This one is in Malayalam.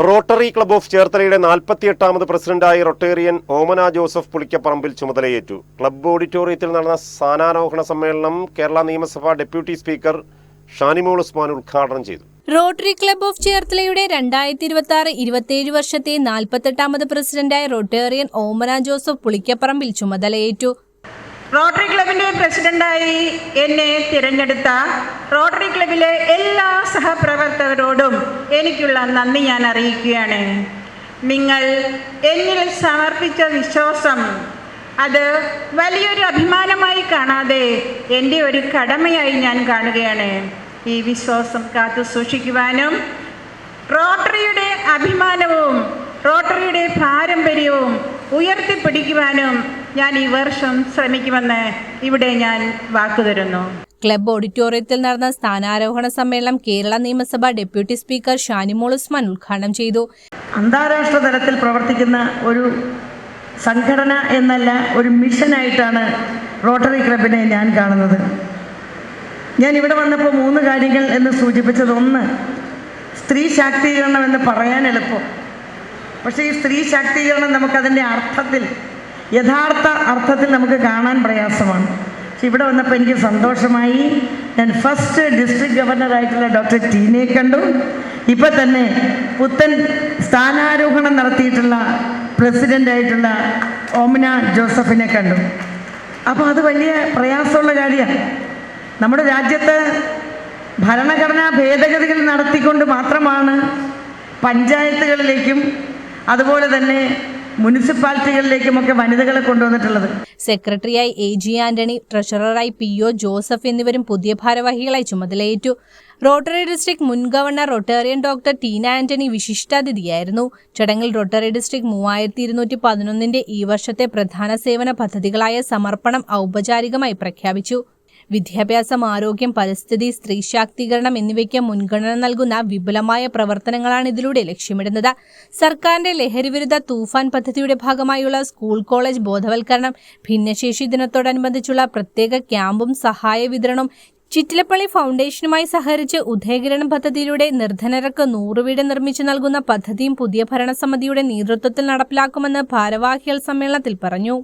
റോട്ടറി ക്ലബ്ബ് ഓഫ് ചേർത്തലയുടെ 48ാമത് പ്രസിഡന്റായി റൊട്ടേറിയൻ ഓമന ജോസഫ് പുളിക്കപ്പറമ്പിൽ ചുമതലയേറ്റു. ക്ലബ്ബ് ഓഡിറ്റോറിയത്തിൽ നടന്ന സ്ഥാനാരോഹണ സമ്മേളനം കേരള നിയമസഭാ ഡെപ്യൂട്ടി സ്പീക്കർ ഷാനിമോൾ ഉസ്മാൻ ഉദ്ഘാടനം ചെയ്തു. റോട്ടറി ക്ലബ്ബ് ഓഫ് ചേർത്തലയുടെ 2026-27 വർഷത്തെ 48ാമത് പ്രസിഡന്റായി റൊട്ടേറിയൻ ഓമന ജോസഫ് പുളിക്കപ്പറമ്പിൽ ചുമതലയേറ്റു. റോട്ടറി ക്ലബിൻ്റെ പ്രസിഡന്റായി എന്നെ തിരഞ്ഞെടുത്ത റോട്ടറി ക്ലബിലെ എല്ലാ സഹപ്രവർത്തകരോടും എനിക്കുള്ള നന്ദി ഞാൻ അറിയിക്കുകയാണ്. നിങ്ങൾ എന്നിൽ സമർപ്പിച്ച വിശ്വാസം അത് വലിയൊരു അഭിമാനമായി കാണാതെ എൻ്റെ ഒരു കടമയായി ഞാൻ കാണുകയാണ്. ഈ വിശ്വാസം കാത്തു സൂക്ഷിക്കുവാനും റോട്ടറിയുടെ അഭിമാനവും റോട്ടറിയുടെ പാരമ്പര്യവും ഉയർത്തിപ്പിടിക്കുവാനും ഞാൻ ഈ വർഷം ശ്രമിക്കുമെന്ന് ഇവിടെ ഞാൻ വാക്കുതരുന്നു. ക്ലബ്ബ് ഓഡിറ്റോറിയത്തിൽ നടന്ന സ്ഥാനാരോഹണ സമ്മേളനം കേരള നിയമസഭാ ഡെപ്യൂട്ടി സ്പീക്കർ ഷാനിമോൾ ഉസ്മാൻ ഉദ്ഘാടനം ചെയ്തു. അന്താരാഷ്ട്ര തലത്തിൽ പ്രവർത്തിക്കുന്ന ഒരു സംഘടന എന്നല്ല, ഒരു മിഷനായിട്ടാണ് റോട്ടറി ക്ലബിനെ ഞാൻ കാണുന്നത്. ഞാൻ ഇവിടെ വന്നപ്പോൾ 3 കാര്യങ്ങൾ എന്ന് സൂചിപ്പിച്ചത്, 1 സ്ത്രീ ശാക്തീകരണം എന്ന് പറയാൻ എളുപ്പം. പക്ഷേ ഈ സ്ത്രീ ശാക്തീകരണം നമുക്കതിൻ്റെ യഥാർത്ഥ അർത്ഥത്തിൽ നമുക്ക് കാണാൻ പ്രയാസമാണ്. പക്ഷെ ഇവിടെ വന്നപ്പോൾ എനിക്ക് സന്തോഷമായി. ഞാൻ ഫസ്റ്റ് ഡിസ്ട്രിക്ട് ഗവർണറായിട്ടുള്ള ഡോക്ടർ ടീനയെ കണ്ടു. ഇപ്പം തന്നെ പുത്തൻ സ്ഥാനാരോഹണം നടത്തിയിട്ടുള്ള പ്രസിഡൻ്റായിട്ടുള്ള ഓമന ജോസഫിനെ കണ്ടു. അപ്പോൾ അത് വലിയ പ്രയാസമുള്ള കാര്യമാണ്. നമ്മുടെ രാജ്യത്ത് ഭരണഘടനാ ഭേദഗതികൾ നടത്തിക്കൊണ്ട് മാത്രമാണ് പഞ്ചായത്തുകളിലേക്കും അതുപോലെ തന്നെ മുനിസിപ്പാലിറ്റികളിലേക്കുമൊക്കെ വനിതകളെ കൊണ്ടുവന്നിട്ടുള്ളത്. സെക്രട്ടറിയായി AG ആന്റണി, ട്രഷററായി PO ജോസഫ് എന്നിവരും പുതിയ ഭാരവാഹികളായി ചുമതലയേറ്റു. റോട്ടറി ഡിസ്ട്രിക്ട് മുൻ governor rotarian doctor Teena Antony വിശിഷ്ടാതിഥിയായിരുന്നു. ചടങ്ങിൽ റോട്ടറി ഡിസ്ട്രിക്ട് 3211 ഈ വർഷത്തെ പ്രധാന സേവന പദ്ധതികളായ സമർപ്പണം ഔപചാരികമായി പ്രഖ്യാപിച്ചു. വിദ്യാഭ്യാസം, ആരോഗ്യം, പരിസ്ഥിതി, സ്ത്രീ ശാക്തീകരണം എന്നിവയ്ക്ക് മുൻഗണന നൽകുന്ന വിപുലമായ പ്രവർത്തനങ്ങളാണ് ഇതിലൂടെ ലക്ഷ്യമിടുന്നത്. സർക്കാരിന്റെ ലഹരിവിരുദ്ധ തൂഫാൻ പദ്ധതിയുടെ ഭാഗമായുള്ള സ്കൂൾ കോളേജ് ബോധവൽക്കരണം, ഭിന്നശേഷി ദിനത്തോടനുബന്ധിച്ചുള്ള പ്രത്യേക ക്യാമ്പും സഹായ വിതരണവും, ചിറ്റിലപ്പള്ളി ഫൗണ്ടേഷനുമായി സഹകരിച്ച് ഉദയകിരണം പദ്ധതിയിലൂടെ നിർധനർക്ക് 100 വീട് നിർമ്മിച്ചു നൽകുന്ന പദ്ധതിയും പുതിയ ഭരണസമിതിയുടെ നേതൃത്വത്തിൽ നടപ്പിലാക്കുമെന്ന് ഭാരവാഹികൾ സമ്മേളനത്തിൽ പറഞ്ഞു.